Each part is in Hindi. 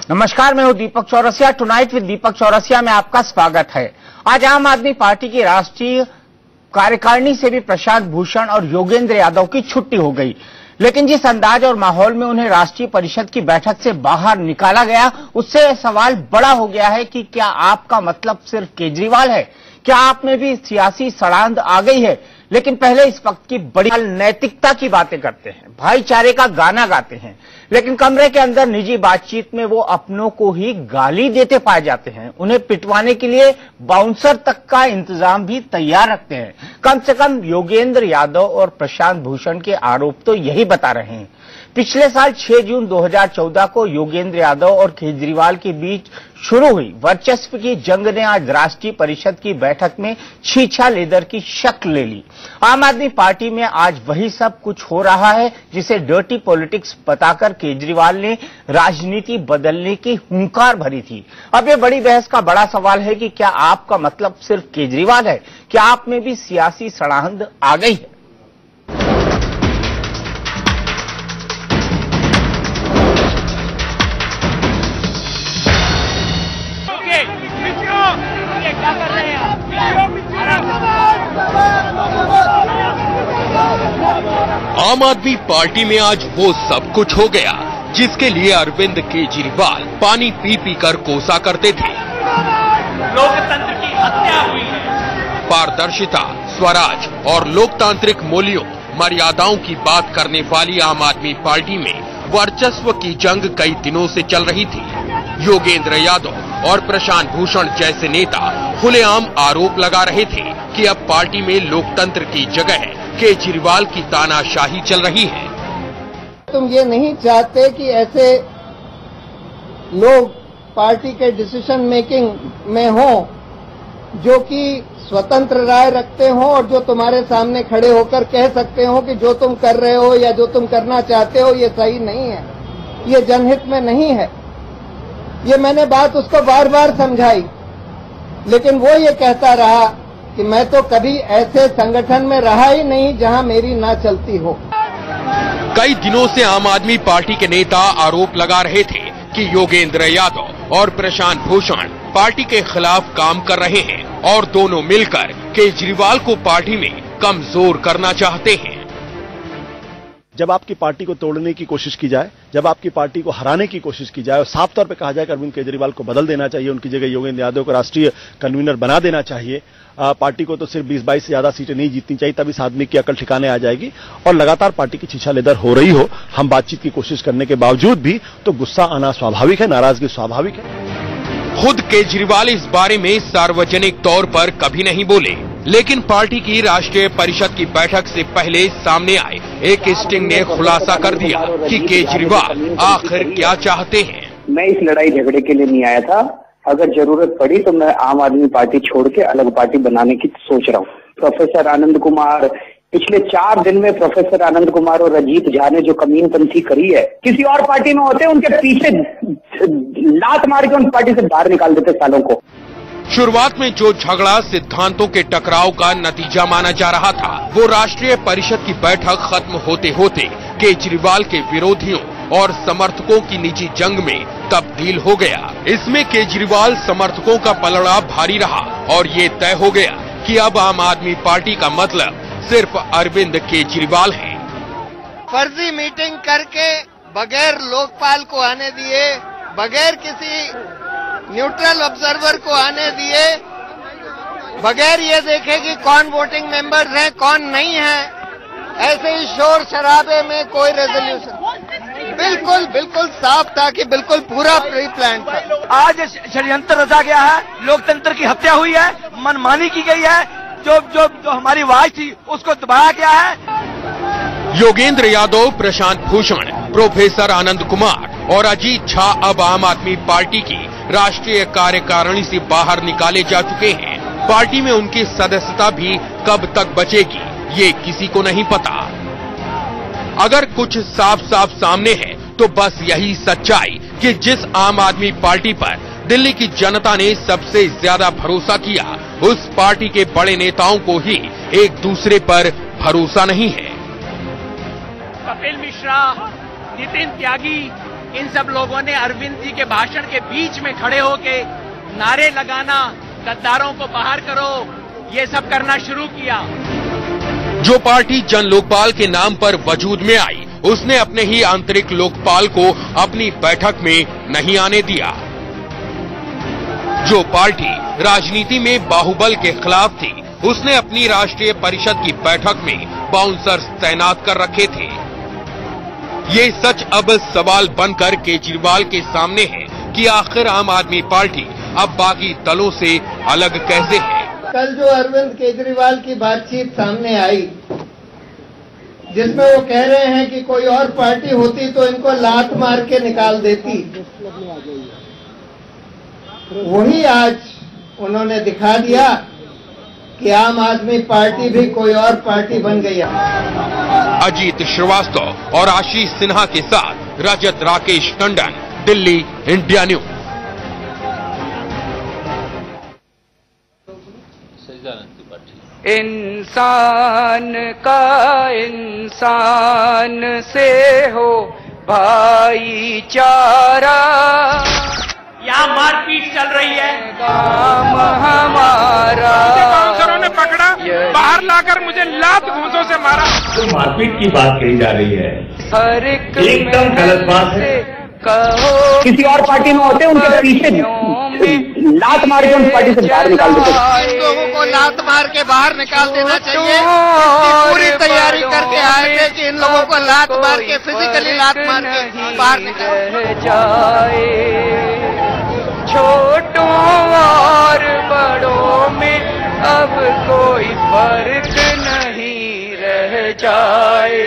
नमस्कार, मैं हूं दीपक चौरसिया। टुनाइट विद दीपक चौरसिया में आपका स्वागत है। आज आम आदमी पार्टी की राष्ट्रीय कार्यकारिणी से भी प्रशांत भूषण और योगेंद्र यादव की छुट्टी हो गई, लेकिन जिस अंदाज और माहौल में उन्हें राष्ट्रीय परिषद की बैठक से बाहर निकाला गया, उससे सवाल बड़ा हो गया है कि क्या आपका मतलब सिर्फ केजरीवाल है? क्या आप में भी सियासी सड़ांध आ गई है? लेकिन पहले इस वक्त की बड़ी नैतिकता की बातें करते हैं, भाईचारे का गाना गाते हैं, लेकिन कमरे के अंदर निजी बातचीत में वो अपनों को ही गाली देते पाए जाते हैं। उन्हें पिटवाने के लिए बाउंसर तक का इंतजाम भी तैयार रखते हैं। कम से कम योगेंद्र यादव और प्रशांत भूषण के आरोप तो यही बता रहे हैं। पिछले साल 6 जून 2014 को योगेंद्र यादव और केजरीवाल के बीच शुरू हुई वर्चस्व की जंग ने आज राष्ट्रीय परिषद की बैठक में छीछा लेदर की शक्ल ले ली। आम आदमी पार्टी में आज वही सब कुछ हो रहा है जिसे डर्टी पॉलिटिक्स बताकर केजरीवाल ने राजनीति बदलने की हुंकार भरी थी। अब ये बड़ी बहस का बड़ा सवाल है कि क्या आपका मतलब सिर्फ केजरीवाल है? क्या आप में भी सियासी सड़ांध आ गई है? आम आदमी पार्टी में आज वो सब कुछ हो गया जिसके लिए अरविंद केजरीवाल पानी पी पी कर कोसा करते थे। लोकतंत्र की हत्या हुई है। पारदर्शिता, स्वराज और लोकतांत्रिक मूल्यों, मर्यादाओं की बात करने वाली आम आदमी पार्टी में वर्चस्व की जंग कई दिनों से चल रही थी। योगेंद्र यादव और प्रशांत भूषण जैसे नेता खुलेआम आरोप लगा रहे थे कि अब पार्टी में लोकतंत्र की जगह केजरीवाल की तानाशाही चल रही है। तुम ये नहीं चाहते कि ऐसे लोग पार्टी के डिसीजन मेकिंग में हो जो कि स्वतंत्र राय रखते हो और जो तुम्हारे सामने खड़े होकर कह सकते हो कि जो तुम कर रहे हो या जो तुम करना चाहते हो ये सही नहीं है, ये जनहित में नहीं है। ये मैंने बात उसको बार बार समझाई, लेकिन वो ये कहता रहा कि मैं तो कभी ऐसे संगठन में रहा ही नहीं जहां मेरी ना चलती हो। कई दिनों से आम आदमी पार्टी के नेता आरोप लगा रहे थे कि योगेंद्र यादव और प्रशांत भूषण पार्टी के खिलाफ काम कर रहे हैं और दोनों मिलकर केजरीवाल को पार्टी में कमजोर करना चाहते हैं। जब आपकी पार्टी को तोड़ने की कोशिश की जाए, जब आपकी पार्टी को हराने की कोशिश की जाए और साफ तौर पे कहा जाए कि अरविंद केजरीवाल को बदल देना चाहिए, उनकी जगह योगेंद्र यादव को राष्ट्रीय कन्वीनर बना देना चाहिए, पार्टी को तो सिर्फ 20-22 से ज्यादा सीटें नहीं जीतनी चाहिए, तब इस आदमी की अकल ठिकाने आ जाएगी। और लगातार पार्टी की छीछा लेदर हो रही हो, हम बातचीत की कोशिश करने के बावजूद भी, तो गुस्सा आना स्वाभाविक है, नाराजगी स्वाभाविक है। खुद केजरीवाल इस बारे में सार्वजनिक तौर पर कभी नहीं बोले, लेकिन पार्टी की राष्ट्रीय परिषद की बैठक से पहले सामने आए एक स्टिंग ने खुलासा कर दिया कि केजरीवाल आखिर क्या चाहते हैं। मैं इस लड़ाई झगड़े के लिए नहीं आया था। अगर जरूरत पड़ी तो मैं आम आदमी पार्टी छोड़ के अलग पार्टी बनाने की सोच रहा हूँ। प्रोफेसर आनंद कुमार, पिछले 4 दिन में प्रोफेसर आनंद कुमार और अजीत झा ने जो कमीनपंथी करी है, किसी और पार्टी में होते उनके पीछे लात मार के उन पार्टी से बाहर निकाल देते सालों को। शुरुआत में जो झगड़ा सिद्धांतों के टकराव का नतीजा माना जा रहा था, वो राष्ट्रीय परिषद की बैठक खत्म होते होते केजरीवाल के विरोधियों और समर्थकों की निजी जंग में तब्दील हो गया। इसमें केजरीवाल समर्थकों का पलड़ा भारी रहा और ये तय हो गया कि अब आम आदमी पार्टी का मतलब सिर्फ अरविंद केजरीवाल है। फर्जी मीटिंग करके बगैर लोकपाल को आने दिए, बगैर किसी न्यूट्रल ऑब्जर्वर को आने दिए, बगैर ये देखे कि कौन वोटिंग मेंबर्स हैं कौन नहीं है, ऐसे ही शोर शराबे में कोई रेजोल्यूशन बिल्कुल साफ था कि बिल्कुल पूरा प्री प्लान था। आज षड्यंत्र रचा गया है, लोकतंत्र की हत्या हुई है, मनमानी की गई है, जो हमारी आवाज थी उसको दबाया गया है। योगेंद्र यादव, प्रशांत भूषण, प्रोफेसर आनंद कुमार और अजीत झा अब आम आदमी पार्टी की राष्ट्रीय कार्यकारिणी से बाहर निकाले जा चुके हैं। पार्टी में उनकी सदस्यता भी कब तक बचेगी ये किसी को नहीं पता। अगर कुछ साफ साफ सामने है तो बस यही सच्चाई कि जिस आम आदमी पार्टी पर दिल्ली की जनता ने सबसे ज्यादा भरोसा किया, उस पार्टी के बड़े नेताओं को ही एक दूसरे पर भरोसा नहीं है। कपिल मिश्रा, नितिन त्यागी, इन सब लोगों ने अरविंद जी के भाषण के बीच में खड़े होके नारे लगाना, गद्दारों को बाहर करो, ये सब करना शुरू किया। जो पार्टी जन लोकपाल के नाम पर वजूद में आई, उसने अपने ही आंतरिक लोकपाल को अपनी बैठक में नहीं आने दिया। जो पार्टी राजनीति में बाहुबल के खिलाफ थी, उसने अपनी राष्ट्रीय परिषद की बैठक में बाउंसर्स तैनात कर रखे थे। ये सच अब सवाल बनकर केजरीवाल के सामने है कि आखिर आम आदमी पार्टी अब बाकी दलों से अलग कैसे है। कल जो अरविंद केजरीवाल की बातचीत सामने आई, जिसमें वो कह रहे हैं कि कोई और पार्टी होती तो इनको लात मार के निकाल देती, वही आज उन्होंने दिखा दिया कि आम आदमी पार्टी भी कोई और पार्टी बन गई है। अजीत श्रीवास्तव और आशीष सिन्हा के साथ रजत राकेश टंडन, दिल्ली, इंडिया न्यूज। इंसान का इंसान से हो भाईचारा, यहाँ मारपीट चल रही है। काम हमारा बाउंसरों ने पकड़ा, बाहर लाकर मुझे लात घूंसों से मारा। तो मारपीट की बात कही जा रही है, हर एक एकदम गलत बात है। कहो किसी और पार्टी में होते उनके पीछे लात मार के उन पार्टी से बाहर निकाल देते। इन लोगों को लात मार के बाहर निकाल देना चाहिए। पूरी तैयारी करके आए थे कि इन लोगों को लात मार के, फिजिकली लात मार के बाहर निकाल जाए। छोटों और बड़ों में अब कोई फर्क नहीं रह जाए।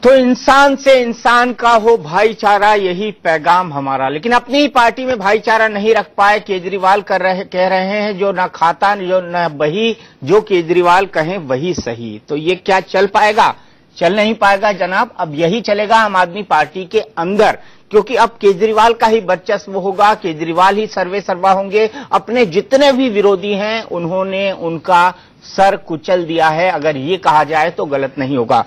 तो इंसान से इंसान का हो भाईचारा, यही पैगाम हमारा। लेकिन अपनी ही पार्टी में भाईचारा नहीं रख पाए केजरीवाल कह रहे हैं जो ना खाता जो न बही, जो केजरीवाल कहें वही सही। तो ये क्या चल पाएगा? चल नहीं पाएगा जनाब। अब यही चलेगा आम आदमी पार्टी के अंदर, क्योंकि अब केजरीवाल का ही वर्चस्व होगा, केजरीवाल ही सर्वे सर्वा होंगे। अपने जितने भी विरोधी हैं उन्होंने उनका सर कुचल दिया है, अगर ये कहा जाए तो गलत नहीं होगा।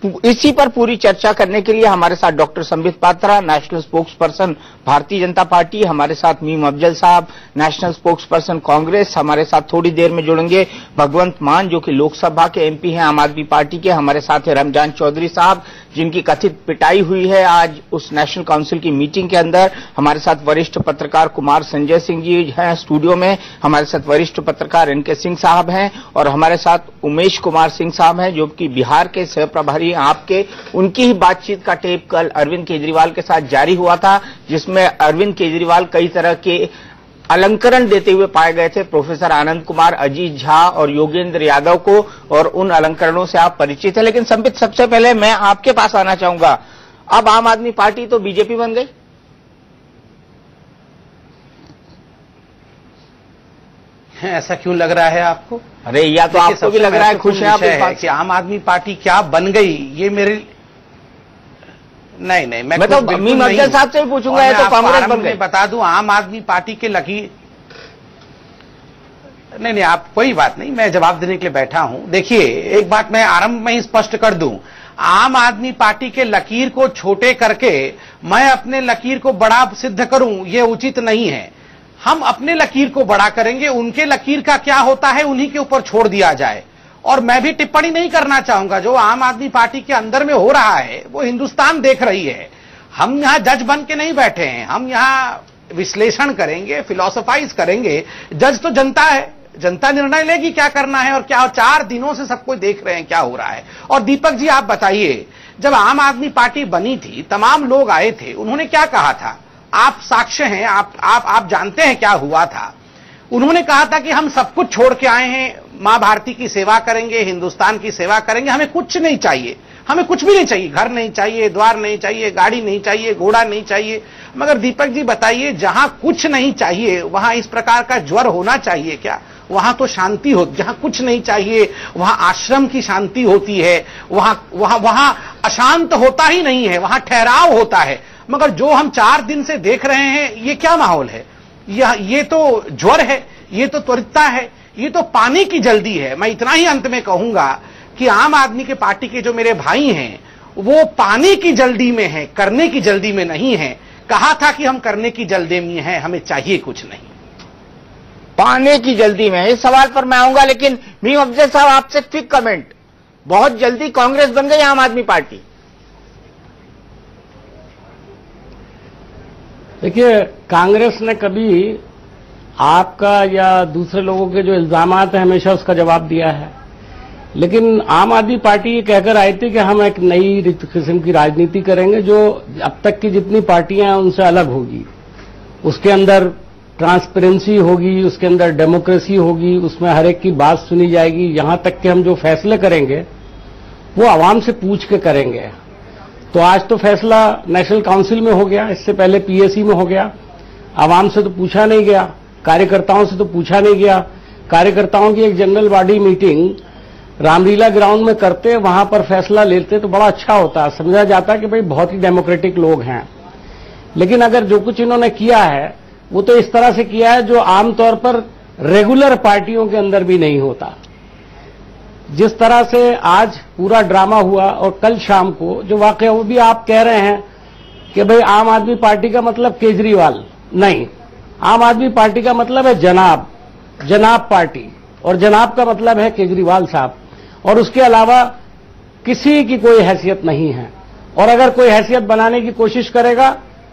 इसी पर पूरी चर्चा करने के लिए हमारे साथ doctor Sambit Patra, national spokes person Bharatiya Janata party, हमारे साथ मीम अफजल साहब, नेशनल स्पोक्स पर्सन कांग्रेस, हमारे साथ थोड़ी देर में जुड़ेंगे भगवंत मान जो कि लोकसभा के एमपी हैं आम आदमी पार्टी के, हमारे साथ है रमजान चौधरी साहब जिनकी कथित पिटाई हुई है आज उस नेशनल काउंसिल की मीटिंग के अंदर, हमारे साथ वरिष्ठ पत्रकार कुमार संजय सिंह जी हैं स्टूडियो में, हमारे साथ वरिष्ठ पत्रकार एनके सिंह साहब हैं और हमारे साथ उमेश कुमार सिंह साहब हैं जो कि बिहार के सह प्रभारी आपके। उनकी ही बातचीत का टेप कल अरविंद केजरीवाल के साथ जारी हुआ था, जिसमें अरविंद केजरीवाल कई तरह के अलंकरण देते हुए पाए गए थे प्रोफेसर आनंद कुमार, अजीत झा और योगेंद्र यादव को, और उन अलंकरणों से आप परिचित हैं। लेकिन संबित, सबसे पहले मैं आपके पास आना चाहूंगा। अब आम आदमी पार्टी तो बीजेपी बन गई, ऐसा क्यों लग रहा है आपको? अरे या तो आपको भी लग रहा है, खुश है आप इस बात कि आम आदमी पार्टी क्या बन गई? ये मेरे नहीं, मैं तो मीम अफजल साहब से भी पूछूंगा, है तो कांग्रेस बन गई। बता दूं आम आदमी पार्टी के लकीर, नहीं आप कोई बात नहीं, मैं जवाब देने के लिए बैठा हूं। देखिए एक बात मैं आरंभ में ही स्पष्ट कर दूं, आम आदमी पार्टी के लकीर को छोटे करके मैं अपने लकीर को बड़ा सिद्ध करूं, ये उचित नहीं है। हम अपने लकीर को बड़ा करेंगे, उनके लकीर का क्या होता है उन्हीं के ऊपर छोड़ दिया जाए। और मैं भी टिप्पणी नहीं करना चाहूंगा, जो आम आदमी पार्टी के अंदर में हो रहा है वो हिंदुस्तान देख रही है। हम यहां जज बन के नहीं बैठे हैं, हम यहां विश्लेषण करेंगे, फिलोसोफाइज करेंगे। जज तो जनता है, जनता निर्णय लेगी क्या करना है और क्या। 4 दिनों से सब कोई देख रहे हैं क्या हो रहा है। और दीपक जी आप बताइए, जब आम आदमी पार्टी बनी थी तमाम लोग आए थे, उन्होंने क्या कहा था? आप साक्ष्य हैं, आप जानते हैं क्या हुआ था। उन्होंने कहा था कि हम सब कुछ छोड़ के आए हैं, मां भारती की सेवा करेंगे, हिंदुस्तान की सेवा करेंगे, हमें कुछ नहीं चाहिए, हमें कुछ भी नहीं चाहिए, घर नहीं चाहिए, द्वार नहीं चाहिए, गाड़ी नहीं चाहिए, घोड़ा नहीं चाहिए। मगर दीपक जी बताइए, जहां कुछ नहीं चाहिए वहां इस प्रकार का ज्वर होना चाहिए क्या? वहां तो शांति हो, जहां कुछ नहीं चाहिए वहां आश्रम की शांति होती है, वहां अशांत होता ही नहीं है, वहां ठहराव होता है। मगर जो हम 4 दिन से देख रहे हैं ये क्या माहौल है? ये तो ज्वर है, ये तो त्वरितता है, ये तो पाने की जल्दी है। मैं इतना ही अंत में कहूंगा कि आम आदमी के पार्टी के जो मेरे भाई हैं वो पाने की जल्दी में है, करने की जल्दी में नहीं है। कहा था कि हम करने की जल्दी में हैं, हमें चाहिए कुछ नहीं, पाने की जल्दी में। इस सवाल पर मैं आऊंगा, लेकिन मीम अफजल साहब आपसे क्विक कमेंट। बहुत जल्दी कांग्रेस बन गई आम आदमी पार्टी। देखिए, कांग्रेस ने कभी आपका या दूसरे लोगों के जो इल्जामात हैं हमेशा उसका जवाब दिया है, लेकिन आम आदमी पार्टी ये कहकर आई थी कि हम एक नई किस्म की राजनीति करेंगे जो अब तक की जितनी पार्टियां हैं उनसे अलग होगी। उसके अंदर ट्रांसपेरेंसी होगी, उसके अंदर डेमोक्रेसी होगी, उसमें हर एक की बात सुनी जाएगी, यहां तक कि हम जो फैसले करेंगे वो आवाम से पूछ के करेंगे। तो आज तो फैसला नेशनल काउंसिल में हो गया, इससे पहले पीएसी में हो गया। आवाम से तो पूछा नहीं गया, कार्यकर्ताओं से तो पूछा नहीं गया। कार्यकर्ताओं की एक general body meeting Ramlila ground में करते, वहां पर फैसला लेते तो बड़ा अच्छा होता, समझा जाता कि भाई बहुत ही डेमोक्रेटिक लोग हैं। लेकिन अगर जो कुछ इन्होंने किया है वो तो इस तरह से किया है जो आमतौर पर रेगुलर पार्टियों के अंदर भी नहीं होता। जिस तरह से आज पूरा ड्रामा हुआ और कल शाम को जो वाकया, वो भी आप कह रहे हैं कि भाई आम आदमी पार्टी का मतलब केजरीवाल नहीं, आम आदमी पार्टी का मतलब है जनाब, जनाब पार्टी, और जनाब का मतलब है केजरीवाल साहब, और उसके अलावा किसी की कोई हैसियत नहीं है। और अगर कोई हैसियत बनाने की कोशिश करेगा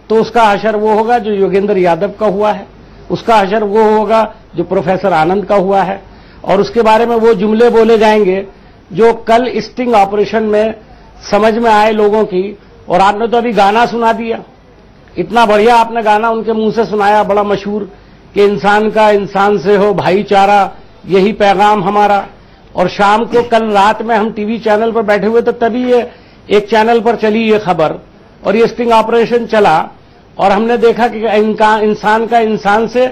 तो उसका हशर वो होगा जो योगेंद्र यादव का हुआ है, उसका हशर वो होगा जो प्रोफेसर आनंद का हुआ है, और उसके बारे में वो जुमले बोले जाएंगे जो कल स्टिंग ऑपरेशन में समझ में आए लोगों की। और आपने तो अभी गाना सुना दिया, इतना बढ़िया आपने गाना उनके मुंह से सुनाया, बड़ा मशहूर, कि इंसान का इंसान से हो भाईचारा, यही पैगाम हमारा। और शाम को कल रात में हम टीवी चैनल पर बैठे हुए तो तभी ये एक चैनल पर चली ये खबर और ये स्टिंग ऑपरेशन चला, और हमने देखा कि इंसान का इंसान से,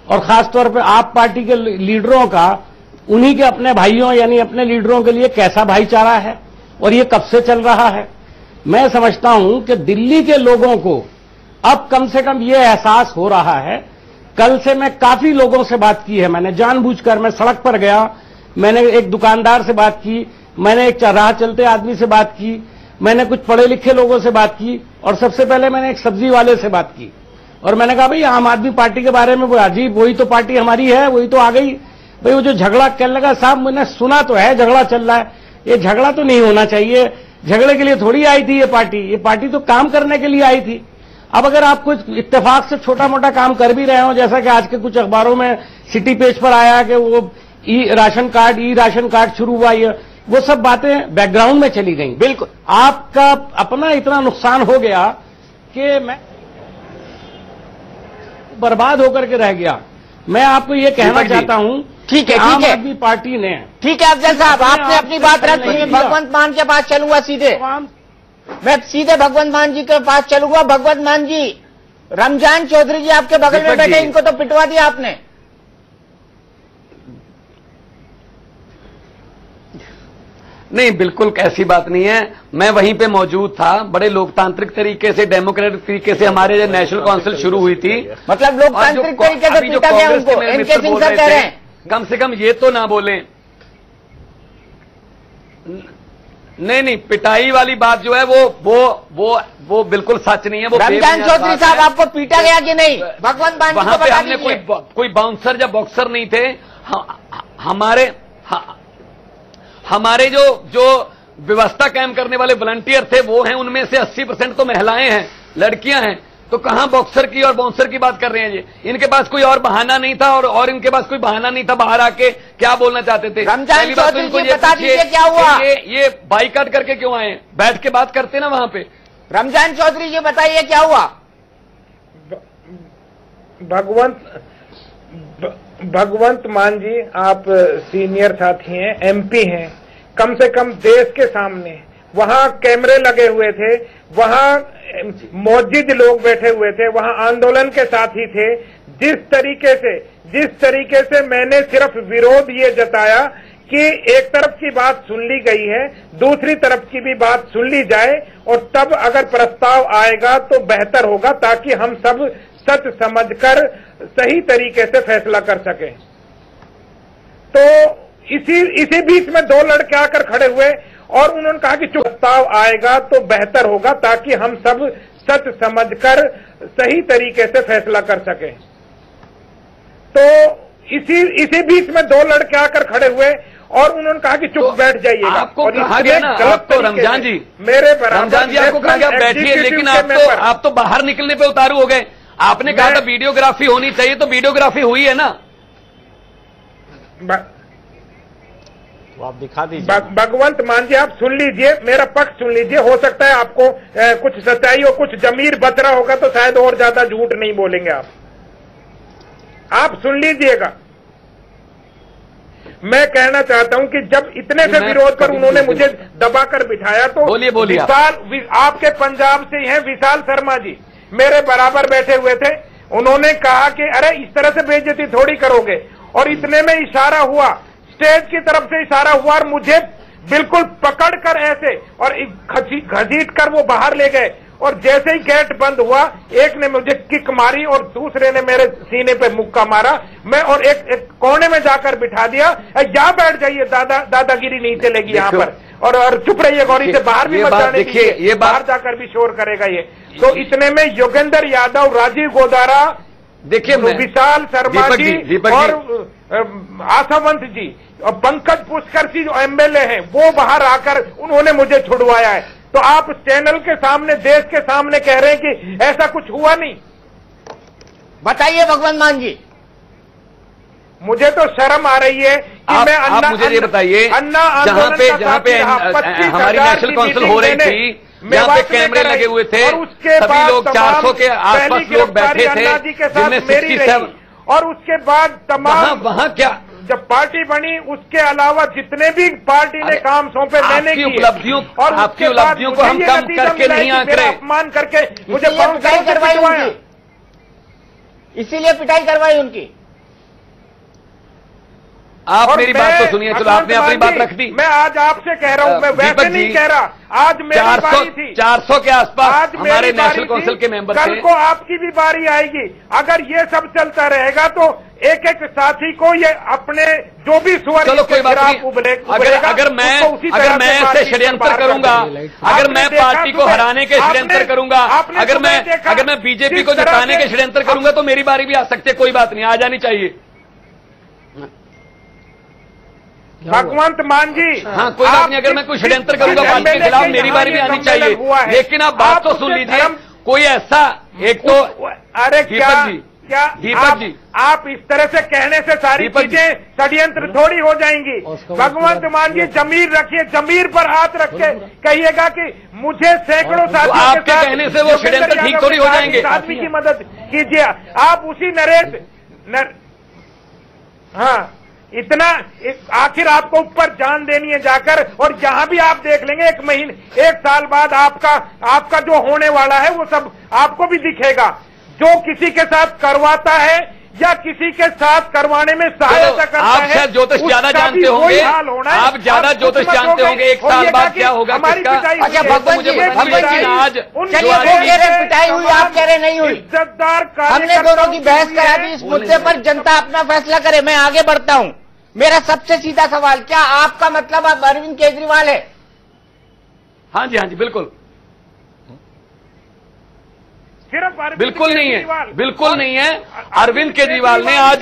और खासतौर पर आप पार्टी के लीडरों का उन्हीं के अपने भाइयों यानी अपने लीडरों के लिए कैसा भाईचारा है, और ये कब से चल रहा है। मैं समझता हूं कि दिल्ली के लोगों को अब कम से कम ये एहसास हो रहा है। कल से मैं काफी लोगों से बात की है, मैंने जानबूझकर, मैं सड़क पर गया, मैंने एक दुकानदार से बात की, मैंने एक राह चलते आदमी से बात की, मैंने कुछ पढ़े लिखे लोगों से बात की, और सबसे पहले मैंने एक सब्जी वाले से बात की। और मैंने कहा भाई आम आदमी पार्टी के बारे में वो अजीब, वही तो पार्टी हमारी है, वही तो आ गई। भाई वो जो झगड़ा कहने लगा, साहब मैंने सुना तो है झगड़ा चल रहा है, ये झगड़ा तो नहीं होना चाहिए, झगड़े के लिए थोड़ी आई थी ये पार्टी तो काम करने के लिए आई थी। अब अगर आप कुछ इत्तेफाक से छोटा मोटा काम कर भी रहे हो, जैसा कि आज के कुछ अखबारों में सिटी पेज पर आया कि वो ई राशन कार्ड शुरू हुआ, ये वो सब बातें बैकग्राउंड में चली गई। बिल्कुल आपका अपना इतना नुकसान हो गया कि मैं बर्बाद होकर के रह गया। मैं आपको ये कहना चाहता हूं, ठीक है, आम आदमी पार्टी ने, ठीक है अफजल साहब, आपने अपनी बात रखी। भगवंत मान के पास चलूंगा सीधे, मैं सीधे भगवंत मान जी के पास चलूंगा। भगवंत मान जी, रमजान चौधरी जी आपके बगल में बैठे, इनको तो पिटवा दिया आपने। नहीं, बिल्कुल ऐसी बात नहीं है, मैं वहीं पे मौजूद था। बड़े लोकतांत्रिक तरीके से, डेमोक्रेटिक तरीके से हमारे जो नेशनल काउंसिल शुरू हुई थी, मतलब लोकतांत्रिक तरीके से पीटा गया उनको, इनके सिंह सर कह रहे हैं। कम से कम ये तो ना बोले। नहीं, पिटाई वाली बात जो है वो बिल्कुल सच नहीं है। वो रमजान चौधरी साहब आपको पीटा गया कि नहीं? भगवंत मान वहां पे हमने कोई बाउंसर या बॉक्सर नहीं थे। हमारे जो व्यवस्था कायम करने वाले वॉलंटियर थे वो हैं, उनमें से 80% तो महिलाएं हैं, लड़कियां हैं। तो कहां बॉक्सर की और बाउंसर की बात कर रहे हैं ये? इनके पास कोई और बहाना नहीं था, और इनके पास कोई बहाना नहीं था बाहर आके क्या बोलना चाहते थे। रमजान चौधरी जी बता दीजिए क्या हुआ? ये बाइकाट करके क्यों आए? बैठ के बात करते ना वहां पे। रमजान चौधरी जी बताइए क्या हुआ? भगवंत मान जी, आप सीनियर साथी हैं, एमपी हैं, कम से कम देश के सामने वहां कैमरे लगे हुए थे, वहां मौजूद लोग बैठे हुए थे, वहां आंदोलन के साथी थे। जिस तरीके से मैंने सिर्फ विरोध ये जताया कि एक तरफ की बात सुन ली गई है, दूसरी तरफ की भी बात सुन ली जाए, और तब अगर प्रस्ताव आएगा तो बेहतर होगा, ताकि हम सब सच समझकर सही तरीके से फैसला कर सकें। तो इसी बीच में दो लड़के आकर खड़े हुए और उन्होंने कहा कि प्रस्ताव आएगा तो बेहतर होगा ताकि हम सब सच समझकर सही तरीके से फैसला कर सकें। तो इसी बीच में दो लड़के आकर खड़े हुए और उन्होंने कहा कि चुप बैठ जाइएगा। आपको कहा गया ना, आपको रमजान जी, मेरे रमजान जी आपको कहा गया बैठिए, लेकिन आप तो बाहर निकलने पे उतारू हो गए। आपने कहा था वीडियोग्राफी होनी चाहिए, तो वीडियोग्राफी हुई है ना। तो आप दिखा दीजिए। भगवंत मान जी, आप सुन लीजिए, मेरा पक्ष सुन लीजिए। हो सकता है आपको कुछ सच्चाई और कुछ जमीर बच रहा होगा तो शायद और ज्यादा झूठ नहीं बोलेंगे आप सुन लीजिएगा। मैं कहना चाहता हूं कि जब इतने से विरोध पर उन्होंने मुझे दबाकर बिठाया तो बोलिए विशाल, आपके पंजाब से हैं विशाल शर्मा जी, मेरे बराबर बैठे हुए थे। उन्होंने कहा कि अरे इस तरह से बेइज्जती थोड़ी करोगे, और इतने में इशारा हुआ, स्टेज की तरफ से इशारा हुआ और मुझे बिल्कुल पकड़कर ऐसे और घसीट कर वो बाहर ले गए। और जैसे ही गेट बंद हुआ, एक ने मुझे किक मारी और दूसरे ने मेरे सीने पे मुक्का मारा। मैं और एक कोने में जाकर बिठा दिया, यहाँ बैठ जाइए, दादागिरी नहीं चलेगी यहाँ पर, और चुप रहिए, गौरी से बाहर भी मत जाने दीजिए, ये बाहर जाकर भी शोर करेगा ये। तो इतने में योगेंद्र यादव, राजीव गोदारा, देखिए विशाल शर्मा जी और आशावंत जी और पंकज पुष्कर जी जो एमएलए हैं, वो बाहर आकर उन्होंने मुझे छुड़वाया है। तो आप चैनल के सामने, देश के सामने कह रहे हैं कि ऐसा कुछ हुआ नहीं। बताइए भगवंत मान जी। मुझे तो शर्म आ रही है कि मैं आप मुझे ये बताइए, जहां पे हमारी नेशनल काउंसिल हो रही थी, जहाँ पे कैमरे लगे हुए थे, सभी लोग 400 के आसपास लोग बैठे थे, जिनमें 67, और उसके बाद तमाम वहां क्या जब पार्टी बनी, उसके अलावा जितने भी पार्टी ने काम सौंपे मैंने किए, और आपकी उपलब्धियों को हम कम करके नहीं आंक रहे, अपमान करके मुझे पिटाई करवाई उनकी, इसीलिए पिटाई करवाई उनकी। आप मेरी बात तो सुनिए। चलो, आपने अपनी बात रख दी। मैं आज आपसे कह रहा हूं, मैं वैसे नहीं कह रहा। आज मेरी बारी थी, 400 के आसपास हमारे नेशनल काउंसिल के मेंबर थे। कल को आपकी भी बारी आएगी। अगर ये सब चलता रहेगा तो एक एक साथी को ये अपने जो भी स्वर, चलो कोई बात नहीं। अगर मैं ऐसे षड्यंत्र करूंगा, अगर मैं पार्टी को हराने के षड्यंत्र करूंगा, अगर मैं बीजेपी को जिताने के षड्यंत्र करूंगा, तो मेरी बारी भी आ सकती है। कोई बात नहीं, आ जानी चाहिए। भगवंत मान जी, हाँ कोई बात नहीं। अगर मैं कोई षड्यंत्र करूंगा पार्टी के खिलाफ, मेरी बारी भी आनी चाहिए। लेकिन आप बात तो सुन लीजिए। कोई ऐसा एक तो, अरे दीपक जी, आप इस तरह से कहने से सारी चीजें षड्यंत्र थोड़ी हो जाएंगी। भगवंत मान जी, जमीर रखिए, जमीर पर हाथ रख के कहिएगा कि मुझे सैकड़ों साथियों आपके कहने से वो षड्यंत्र ठीक थोड़ी हो जाएंगे। आदमी की मदद कीजिए आप। उसी नरेश हाँ, इतना आखिर आपको ऊपर जान देनी है जाकर, और जहां भी आप देख लेंगे 1 महीने 1 साल बाद आपका जो होने वाला है वो सब आपको भी दिखेगा। जो किसी के साथ करवाता है या किसी के साथ करवाने में सहायता करता है, आप शायद ज्योतिष ज्यादा जानते होंगे, आप ज्यादा ज्योतिष जानते होंगे। 1 साल बाद क्या होगा किसका? अच्छा भगवंत जी, आज चलिए वो कह रहे पिटाई हुई, आप कह रहे नहीं हुई। इज्जतदार हमने दोनों की बहस करा दी इस मुद्दे पर, जनता अपना फैसला करे। मैं आगे बढ़ता हूं। मेरा सबसे सीधा सवाल, क्या आपका मतलब अब अरविंद केजरीवाल है? हाँ जी, हाँ जी, बिल्कुल बिल्कुल नहीं है, बिल्कुल नहीं है। अरविंद केजरीवाल ने आज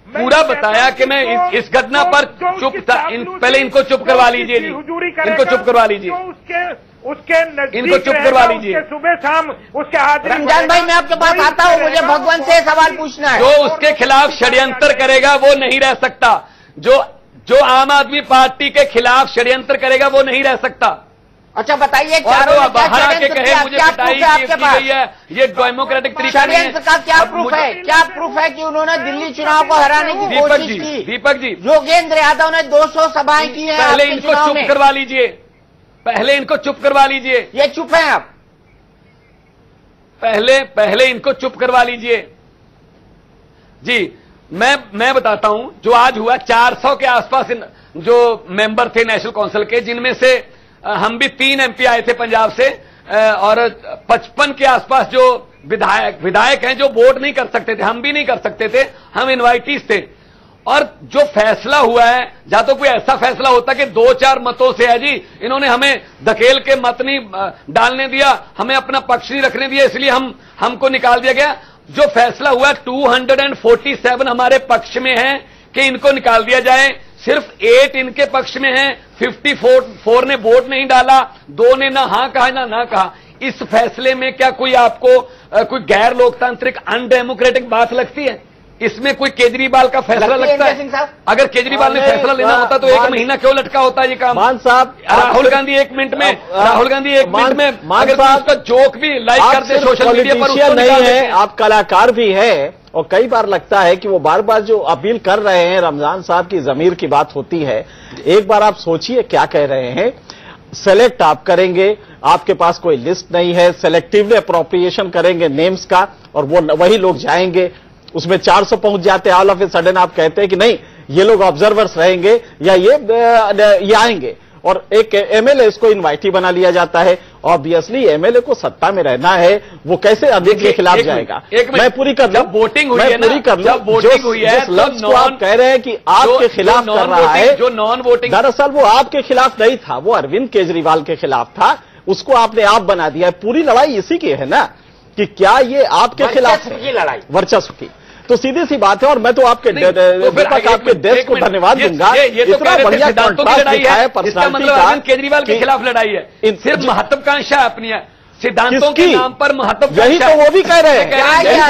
पूरा बताया कि मैं इस घटना पर चुप था। पहले इनको चुप करवा लीजिए जी, इनको चुप करवा लीजिए, इनको चुप करवा लीजिए। सुबह शाम उसके हाथ। रमजान भाई, मैं आपके पास आता हूं, मुझे भगवंत से सवाल पूछना है। जो उसके खिलाफ षड्यंत्र करेगा वो नहीं रह सकता। जो आम आदमी पार्टी के खिलाफ षड्यंत्र करेगा वो नहीं रह सकता। अच्छा बताइए, बाहर आके कहे मुझे पिटाई की गई है, ये डेमोक्रेटिक तरीका नहीं है। षड्यंत्र का क्या प्रूफ है? क्या प्रूफ है कि उन्होंने दिल्ली चुनाव को हराने की कोशिश की? दीपक जी, योगेंद्र यादव ने 200 सभाएं की हैं। पहले इनको चुप करवा लीजिए, पहले इनको चुप करवा लीजिए। ये चुप है आप? पहले इनको चुप करवा लीजिए जी। मैं बताता हूं जो आज हुआ। 400 के आसपास जो मेंबर थे नेशनल काउंसिल के, जिनमें से हम भी 3 MP आए थे पंजाब से, और 55 के आसपास जो विधायक हैं जो वोट नहीं कर सकते थे, हम भी नहीं कर सकते थे, हम इनवाइटीज थे। और जो फैसला हुआ है, या तो कोई ऐसा फैसला होता कि 2-4 मतों से है जी, इन्होंने हमें धकेल के मत नहीं डालने दिया, हमें अपना पक्ष नहीं रखने दिया, इसलिए हमको निकाल दिया गया। जो फैसला हुआ 247 हमारे पक्ष में है कि इनको निकाल दिया जाए, सिर्फ 8 इनके पक्ष में है, 54 ने वोट नहीं डाला, 2 ने ना हां कहा ना कहा। इस फैसले में क्या कोई आपको कोई गैर लोकतांत्रिक अनडेमोक्रेटिक बात लगती है? इसमें कोई केजरीवाल का फैसला लगता है? अगर केजरीवाल ने फैसला लेना होता तो 1 महीना क्यों लटका होता है ये काम? मान साहब, राहुल गांधी 1 मिनट में अगर उसका जोक भी लाइक करते सोशल मीडिया पर, उसको नहीं है, आप कलाकार भी है। और कई बार लगता है कि वो बार बार जो अपील कर रहे हैं, रमजान साहब की जमीर की बात होती है। एक बार आप सोचिए क्या कह रहे हैं। सेलेक्ट आप करेंगे, आपके पास कोई लिस्ट नहीं है, सेलेक्टिवली अप्रोप्रिएशन करेंगे नेम्स का, और वो वही लोग जाएंगे, उसमें 400 पहुंच जाते हैं। ऑल ऑफ ए सडन आप कहते हैं कि नहीं, ये लोग ऑब्जर्वर्स रहेंगे या ये आएंगे, और एक एमएलए इसको इनवाइटी बना लिया जाता है। ऑब्वियसली एमएलए को सत्ता में रहना है, वो कैसे अधिक के खिलाफ जाएगा? मैं पूरी कर लूं, वोटिंग हुई है ना, जब वोटिंग हुई है तो आप कह रहे हैं कि आपके खिलाफ कर रहा है, जो नॉन वोटिंग, दरअसल वो आपके खिलाफ नहीं था, वो अरविंद केजरीवाल के खिलाफ था, उसको आपने आप बना दिया। पूरी लड़ाई इसी की है ना, कि क्या ये आपके खिलाफ है, लड़ाई वर्चस्व की। तो सीधी सी बात है। और मैं तो आपके आपके देश को धन्यवाद दूंगा, इतना बढ़िया कॉन्ट्रास्ट दिखा है पर्सनालिटी का। केजरीवाल के खिलाफ लड़ाई है, सिर्फ महत्वाकांक्षा अपनी है, सिद्धांतों के नाम पर महत्वाकांक्षा। यही तो वो भी कह रहे हैं।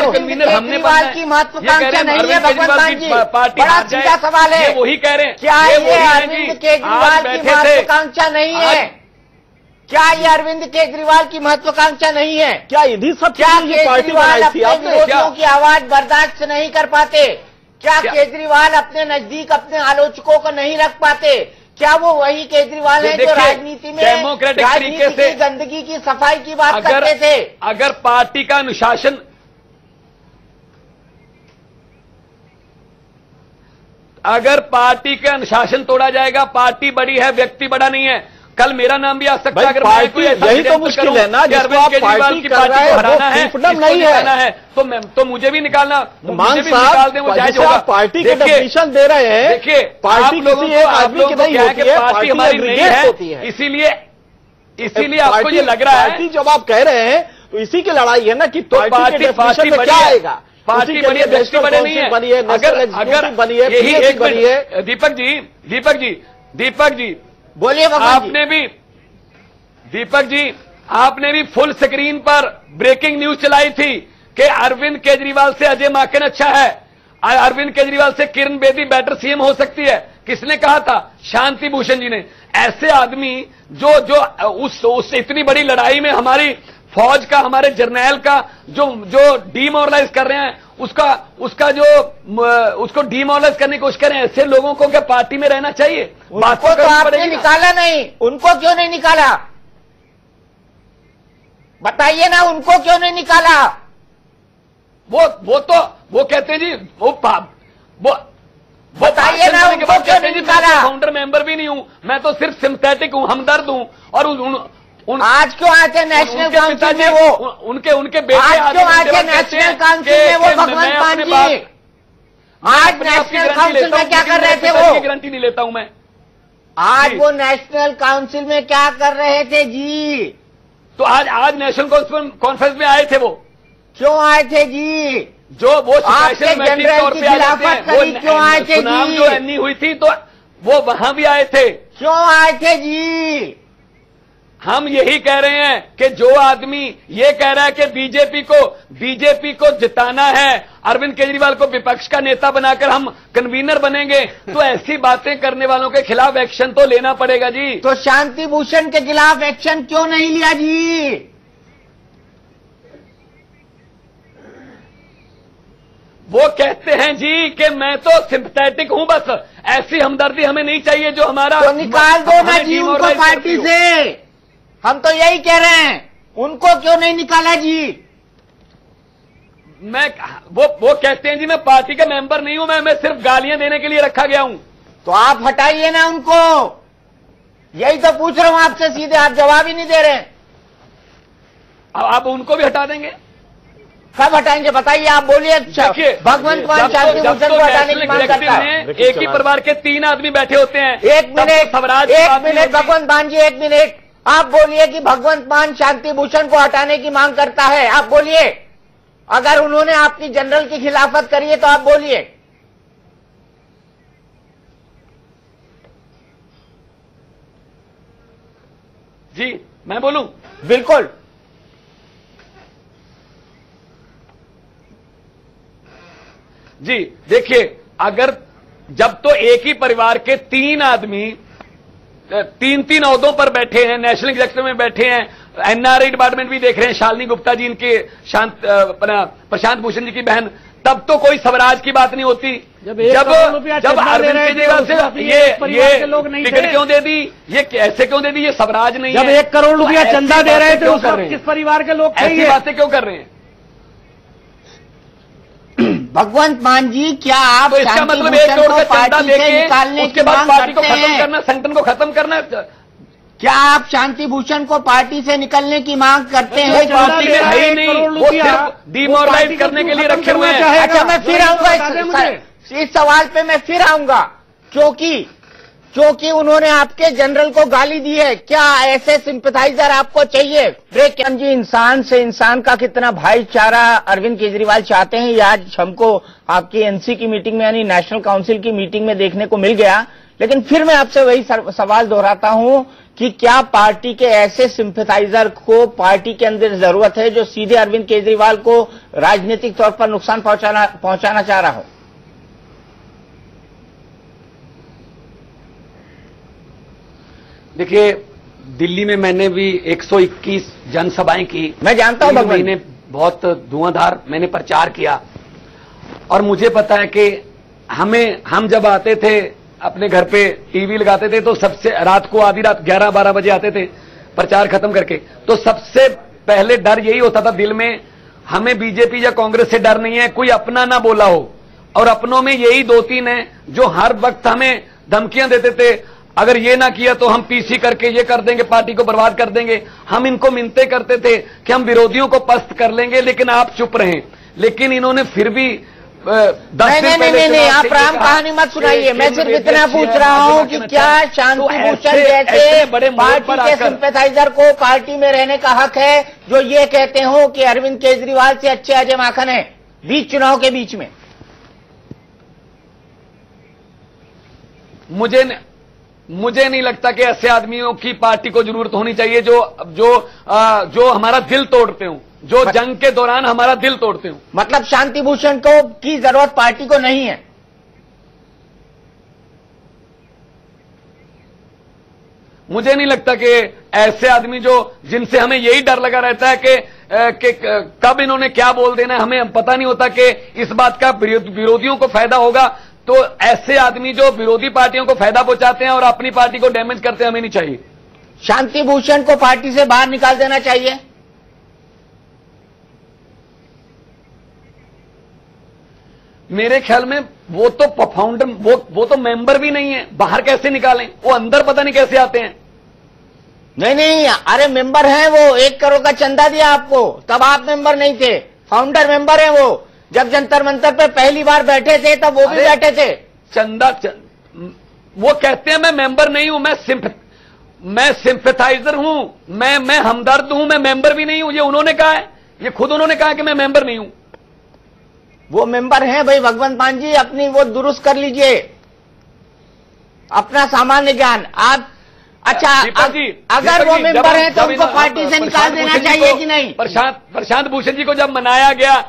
केजरीवाल की महत्वाकांक्षा नहीं है भगवंत जी, बड़ा सीधा सवाल है। वही कह रहे हैं, क्या ये अरविंद केजरीवाल की महत्वाकांक्षा नहीं है? क्या ये अरविंद केजरीवाल की महत्वाकांक्षा नहीं है? क्या इन्हीं सब क्या केजरीवाल अपने विरोधियों की आवाज बर्दाश्त नहीं कर पाते? क्या केजरीवाल अपने नजदीक अपने आलोचकों को नहीं रख पाते? क्या वो वही केजरीवाल है जो राजनीति में डेमोक्रेटिक तरीके से गंदगी की सफाई की बात करते थे? अगर पार्टी का अनुशासन, अगर पार्टी का अनुशासन तोड़ा जाएगा, पार्टी बड़ी है, व्यक्ति बड़ा नहीं है। कल मेरा नाम भी आ सकता है, अगर मैं कोई ऐसा यही तो मुश्किल है ना, जिसको आप पार्टी की पार्टी को हराना है, नहीं है, तो मुझे भी निकालना, मान साहब पार्टी के डेफिनेशन दे रहे हैं। देखिए, पार्टी किसी एक आदमी की नहीं होती है, पार्टी हमारी नहीं है, इसीलिए आपको ये लग रहा है। जब आप कह रहे हैं तो इसी की लड़ाई है ना, कि पार्टी में क्या आएगा? पार्टी बनी है, व्यक्ति बड़े नहीं है। अगर बनी है, यही एक बनी है, दीपक जी बोलिए। आपने भी, दीपक जी, आपने भी फुल स्क्रीन पर ब्रेकिंग न्यूज चलाई थी कि अरविंद केजरीवाल से अजय माकन अच्छा है, अरविंद केजरीवाल से किरण बेदी बेटर सीएम हो सकती है। किसने कहा था? शांति भूषण जी ने। ऐसे आदमी जो उस इतनी बड़ी लड़ाई में हमारी फौज का, हमारे जर्नैल का जो डीमोरलाइज कर रहे हैं, उसको डीमोरलाइज करने की कोशिश करें, ऐसे लोगों को क्या पार्टी में रहना चाहिए? उनको तो आपने निकाला नहीं, उनको क्यों नहीं निकाला? बताइए ना, उनको क्यों नहीं निकाला? वो कहते हैं जी, वो बताइए ना, उनको क्यों नहीं निकाला? फाउंडर मेंबर भी नहीं हूं मैं, तो सिर्फ सिंपैथिक हूं, हमदर्द हूं। और आज क्यों आए थे नेशनल काउंसिल में? वो उनके बेटे आज क्यों आए थे नेशनल काउंसिल में वो भगवंत मान जी? आज नेशनल काउंसिल में क्या कर रहे थे वो? गारंटी नहीं लेता हूं मैं। आज वो नेशनल काउंसिल में क्या कर रहे थे जी? तो आज नेशनल कॉन्फ्रेंस में आए थे वो। क्यों आए थे जी? जो वो आपके जनरल की खिलाफत करी, क्यों आए थे जी? जो एनी हुई थी तो वो वहां भी आए थे। क्यों आए थे जी? हम यही कह रहे हैं कि जो आदमी ये कह रहा है कि बीजेपी को जिताना है, अरविंद केजरीवाल को विपक्ष का नेता बनाकर हम कन्वीनर बनेंगे, तो ऐसी बातें करने वालों के खिलाफ एक्शन तो लेना पड़ेगा जी। तो शांति भूषण के खिलाफ एक्शन क्यों नहीं लिया जी? वो कहते हैं जी कि मैं तो सिंपैथेटिक हूं, बस ऐसी हमदर्दी हमें नहीं चाहिए जो हमारा। तो निकाल दो ना जी उनको पार्टी से। हम तो यही कह रहे हैं, उनको क्यों नहीं निकाला जी? वो कहते हैं जी मैं पार्टी का मेंबर नहीं हूं, मैं सिर्फ गालियां देने के लिए रखा गया हूं। तो आप हटाइए ना उनको। यही तो पूछ रहा हूं आपसे सीधे, आप जवाब ही नहीं दे रहे। अब आप उनको भी हटा देंगे? कब हटाएंगे बताइए, आप बोलिए। भगवंत मान शांति भूषण को हटाने की मांग करता है। एक ही परिवार के 3 आदमी बैठे होते हैं। एक मिनट भगवंत मान जी, 1 मिनट। आप बोलिए कि भगवंत मान शांति भूषण को हटाने की मांग करता है, आप बोलिए। अगर उन्होंने आपकी जनरल की खिलाफत करी है तो आप बोलिए। जी मैं बोलूं? बिल्कुल। जी देखिए, अगर जब तो एक ही परिवार के 3 आदमी 3 ओहदों पर बैठे हैं, नेशनल एग्जीक्यूटिव में बैठे हैं, एनआरआई डिपार्टमेंट भी देख रहे हैं, शालिनी गुप्ता जी इनके प्रशांत भूषण जी की बहन, तब तो कोई स्वराज की बात नहीं होती। जब अरविंद केजरीवाल से ये टिकट क्यों दे दी, ये ऐसे क्यों दे दी, ये स्वराज नहीं है। जब 1 करोड़ रुपया चंदा दे रहे थे उस वक्त किस परिवार के लोग ऐसी बातें क्यों कर रहे हैं? भगवंत मान जी, क्या आप तो इसका मतलब 1 करोड़ का चंदा देके उसके बाद पार्टी को खत्म करना, संगठन को खत्म करना? क्या आप शांति भूषण को पार्टी से निकलने की मांग करते हैं? पार्टी में है ही नहीं, वो सिर्फ डिमोरलाइज करने के लिए रखे हुए हैं। अच्छा, मैं फिर आऊंगा इस सवाल पे, मैं फिर आऊंगा, क्योंकि उन्होंने आपके जनरल को गाली दी है। क्या ऐसे सिंपैथाइजर आपको चाहिए? ब्रेक जी, इंसान से इंसान का कितना भाईचारा अरविंद केजरीवाल चाहते हैं, ये आज हमको आपकी एनसी की मीटिंग में यानी नेशनल काउंसिल की मीटिंग में देखने को मिल गया। लेकिन फिर मैं आपसे वही सवाल दोहराता हूं कि क्या पार्टी के ऐसे सिंपैथाइजर को पार्टी के अंदर जरूरत है जो सीधे अरविंद केजरीवाल को राजनीतिक तौर पर नुकसान पहुंचाना चाह रहा हो? देखिए, दिल्ली में मैंने भी 121 जनसभाएं की, मैं जानता हूं। मैंने बहुत धुआंधार मैंने प्रचार किया, और मुझे पता है कि हम जब आते थे अपने घर पे टीवी लगाते थे तो सबसे रात को आधी रात 11-12 बजे आते थे प्रचार खत्म करके, तो सबसे पहले डर यही होता था दिल में, हमें बीजेपी या कांग्रेस से डर नहीं है, कोई अपना ना बोला हो। और अपनों में यही 2-3 हैं जो हर वक्त हमें धमकियां देते थे, अगर ये ना किया तो हम पीसी करके ये कर देंगे, पार्टी को बर्बाद कर देंगे। हम इनको मिन्नतें करते थे कि हम विरोधियों को पस्त कर लेंगे, लेकिन आप चुप रहें। लेकिन इन्होंने फिर भी नहीं, आप राम कहानी मत सुनाइए। मैं सिर्फ इतना पूछ रहा हूं कि क्या शांति भूषण जैसे पार्टी के सिंपैथाइजर को पार्टी में रहने का हक है जो ये कहते हो कि अरविंद केजरीवाल से अच्छे अजय माखन है बीच चुनाव के बीच में? मुझे नहीं लगता कि ऐसे आदमियों की पार्टी को जरूरत होनी चाहिए जो हमारा दिल तोड़ते हो, जो जंग के दौरान हमारा दिल तोड़ते हो। मतलब शांति भूषण को की जरूरत पार्टी को नहीं है? मुझे नहीं लगता कि ऐसे आदमी जिनसे हमें यही डर लगा रहता है कि कब इन्होंने क्या बोल देना है, हमें पता नहीं होता कि इस बात का विरोधियों को फायदा होगा। तो ऐसे आदमी जो विरोधी पार्टियों को फायदा पहुंचाते हैं और अपनी पार्टी को डैमेज करते हैं, हमें नहीं चाहिए। शांति भूषण को पार्टी से बाहर निकाल देना चाहिए। मेरे ख्याल में वो तो फाउंडर, वो तो मेंबर भी नहीं है, बाहर कैसे निकालें? वो अंदर पता नहीं कैसे आते हैं। नहीं, अरे मेंबर हैं वो, 1 करोड़ का चंदा दिया आपको, तब आप मेंबर नहीं थे, फाउंडर मेंबर हैं वो। जब जंतर मंतर पे पहली बार बैठे थे तब वो भी बैठे थे। वो कहते हैं मैं मेंबर नहीं हूं, मैं सिंपैथाइजर हूं, मैं हमदर्द हूं, मैं मेंबर भी नहीं हूं। ये उन्होंने कहा है, ये खुद उन्होंने कहा कि मैं मेंबर नहीं हूं। वो मेंबर हैं भाई भगवंत मान जी, अपनी वो दुरुस्त कर लीजिए, अपना सामान्य ज्ञान। आप अच्छा, अगर वो मेंबर हैं तो उनको पार्टी से निकाल देना चाहिए कि नहीं? प्रशांत भूषण जी को जब मनाया गया,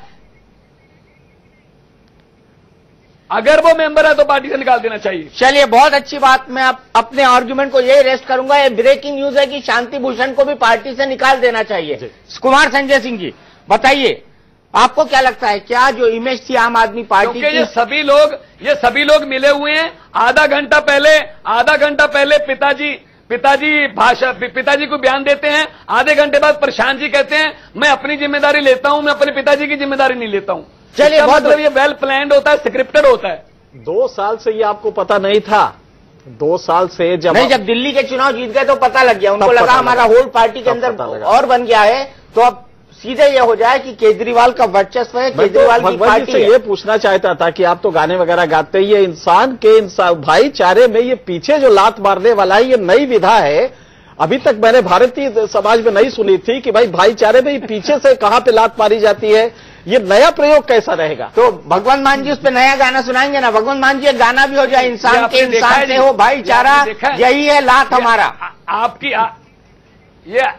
अगर वो मेंबर है तो पार्टी से निकाल देना चाहिए। चलिए, बहुत अच्छी बात। मैं अपने आर्गुमेंट को यही रेस्ट करूंगा। ये ब्रेकिंग न्यूज है कि शांति भूषण को भी पार्टी से निकाल देना चाहिए। कुमार संजय सिंह जी बताइए, आपको क्या लगता है, क्या जो इमेज थी आम आदमी पार्टी की? ये सभी लोग मिले हुए हैं। आधा घंटा पहले पिताजी को बयान देते हैं, आधे घंटे बाद प्रशांत जी कहते हैं मैं अपनी जिम्मेदारी लेता हूं, मैं अपने पिताजी की जिम्मेदारी नहीं लेता हूं। चलिए, मतलब ये वेल प्लान्ड होता है, स्क्रिप्टेड होता है। 2 साल से ये आपको पता नहीं था? 2 साल से जब दिल्ली के चुनाव जीत गए तो पता लग गया, उनको लगा हमारा होल्ड पार्टी के अंदर और बन गया है, तो अब सीधे ये हो जाए कि केजरीवाल का वर्चस्व है, केजरीवाल की पार्टी है। ये पूछना चाहता था कि आप तो गाने वगैरह गाते ही, ये इंसान भाईचारे में ये पीछे जो लात मारने वाला है, ये नई विधा है। अभी तक मैंने भारतीय समाज में नहीं सुनी थी कि भाई भाईचारे में पीछे से कहां पे लात मारी जाती है। ये नया प्रयोग कैसा रहेगा? तो भगवंत मान जी उस पर नया गाना सुनाएंगे ना। भगवंत मान जी एक गाना भी हो जाए, इंसान के इंसान से हो भाईचारा, यही है लात हमारा। आपकी ये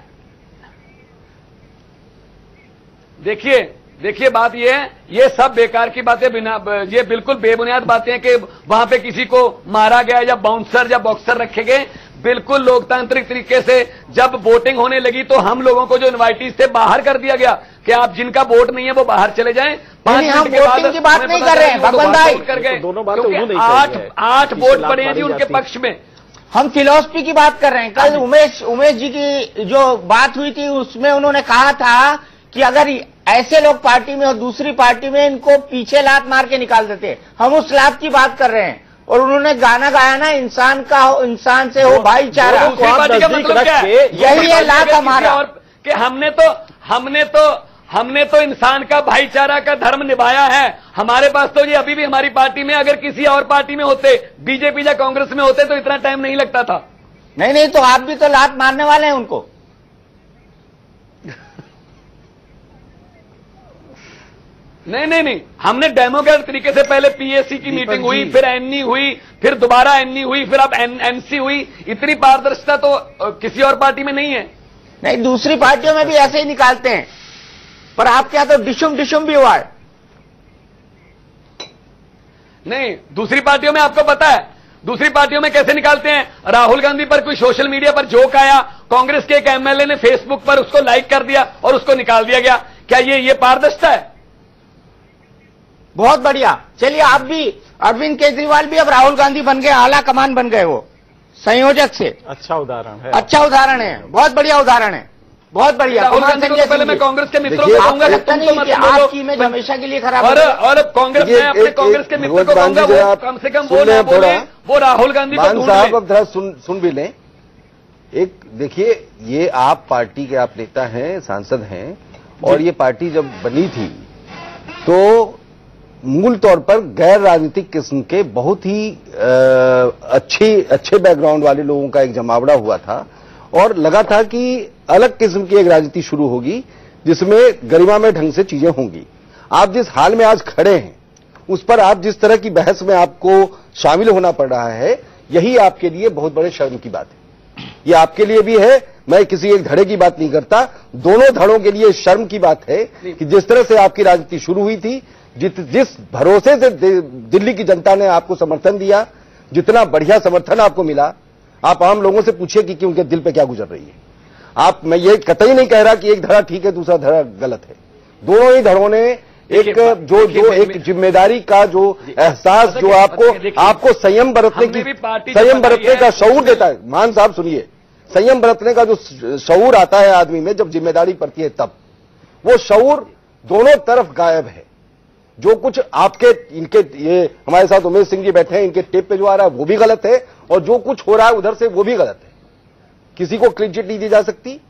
देखिए बात ये है, ये सब बेकार की बातें, बिना ये बिल्कुल बेबुनियाद बातें हैं कि वहां पे किसी को मारा गया या बाउंसर या बॉक्सर रखे गए। बिल्कुल लोकतांत्रिक तरीके से जब वोटिंग होने लगी तो हम लोगों को जो इनवाइटीज थे बाहर कर दिया गया कि आप जिनका वोट नहीं है वो बाहर चले जाएं। 5 मिनट के बाद की बात नहीं कर रहे हैं भगवंत भाई, कर गए। 8 वोट पड़े हैं जी उनके पक्ष में। हम फिलॉसफी की बात कर रहे हैं। कल उमेश जी की जो बात हुई थी उसमें उन्होंने कहा था कि अगर ऐसे लोग पार्टी में और दूसरी पार्टी में, इनको पीछे लात मार के निकाल देते। हम उस लात की बात कर रहे हैं। और उन्होंने गाना गाया ना, इंसान का हो इंसान से हो भाईचारा, मतलब क्या है? यही है लात हमारा। कि हमने तो इंसान का भाईचारा का धर्म निभाया है। हमारे पास तो ये अभी भी हमारी पार्टी में, अगर किसी और पार्टी में होते, बीजेपी या कांग्रेस में होते तो इतना टाइम नहीं लगता था। नहीं तो आप भी तो लात मारने वाले हैं उनको। नहीं, हमने डेमोक्रेटिक तरीके से पहले पीएससी की मीटिंग हुई, फिर एनई हुई, फिर दोबारा एनई हुई, फिर अब एनसी हुई। इतनी पारदर्शिता तो किसी और पार्टी में नहीं है। नहीं, दूसरी पार्टियों में भी ऐसे ही निकालते हैं, पर आपके यहां तो डिशुम भी हुआ है। नहीं, दूसरी पार्टियों में आपको पता है दूसरी पार्टियों में कैसे निकालते हैं? राहुल गांधी पर कोई सोशल मीडिया पर जोक आया, कांग्रेस के एक एमएलए ने फेसबुक पर उसको लाइक कर दिया और उसको निकाल दिया गया। क्या ये पारदर्शिता है? बहुत बढ़िया। चलिए, आप भी, अरविंद केजरीवाल भी अब राहुल गांधी बन गए, आला कमान बन गए, वो संयोजक से। अच्छा उदाहरण है, अच्छा उदाहरण है, बहुत बढ़िया उदाहरण है, बहुत बढ़िया। राहुल गांधी को पहले मैं कांग्रेस के मित्रों को कहूंगा कि तुम तो मतलब आपकी इमेज हमेशा के लिए खराब है। और कांग्रेस में अपने कांग्रेस के मित्र को कहूंगा वो कम से कम वो राहुल गांधी को ढूंढ साहब अब जरा सुन भी लें। एक देखिए, ये आप पार्टी के आप नेता हैं, सांसद हैं, और ये पार्टी जब बनी थी तो मूल तौर पर गैर राजनीतिक किस्म के बहुत ही अच्छे बैकग्राउंड वाले लोगों का एक जमावड़ा हुआ था और लगा था कि अलग किस्म की एक राजनीति शुरू होगी जिसमें गरिमामय ढंग से चीजें होंगी। आप जिस हाल में आज खड़े हैं उस पर आप जिस तरह की बहस में आपको शामिल होना पड़ रहा है, यही आपके लिए बहुत बड़े शर्म की बात है। ये आपके लिए भी है, मैं किसी एक धड़े की बात नहीं करता, दोनों धड़ों के लिए शर्म की बात है कि जिस तरह से आपकी राजनीति शुरू हुई थी, जिस भरोसे से दिल्ली की जनता ने आपको समर्थन दिया, जितना बढ़िया समर्थन आपको मिला, आप आम लोगों से पूछिए कि उनके दिल पे क्या गुजर रही है। मैं ये कतई नहीं कह रहा कि एक धड़ा ठीक है दूसरा धड़ा गलत है। दोनों ही धड़ों ने एक एक जिम्मेदारी का जो एहसास जो आपको संयम बरतने का शऊर देता है। मान साहब सुनिए, संयम बरतने का जो शऊर आता है आदमी में जब जिम्मेदारी पड़ती है, तब वो शऊर दोनों तरफ गायब है। जो कुछ आपके इनके ये हमारे साथ उमेश सिंह जी बैठे हैं, इनके टेप पे जो आ रहा है वो भी गलत है और जो कुछ हो रहा है उधर से वो भी गलत है। किसी को क्लीन चिट नहीं दी जा सकती।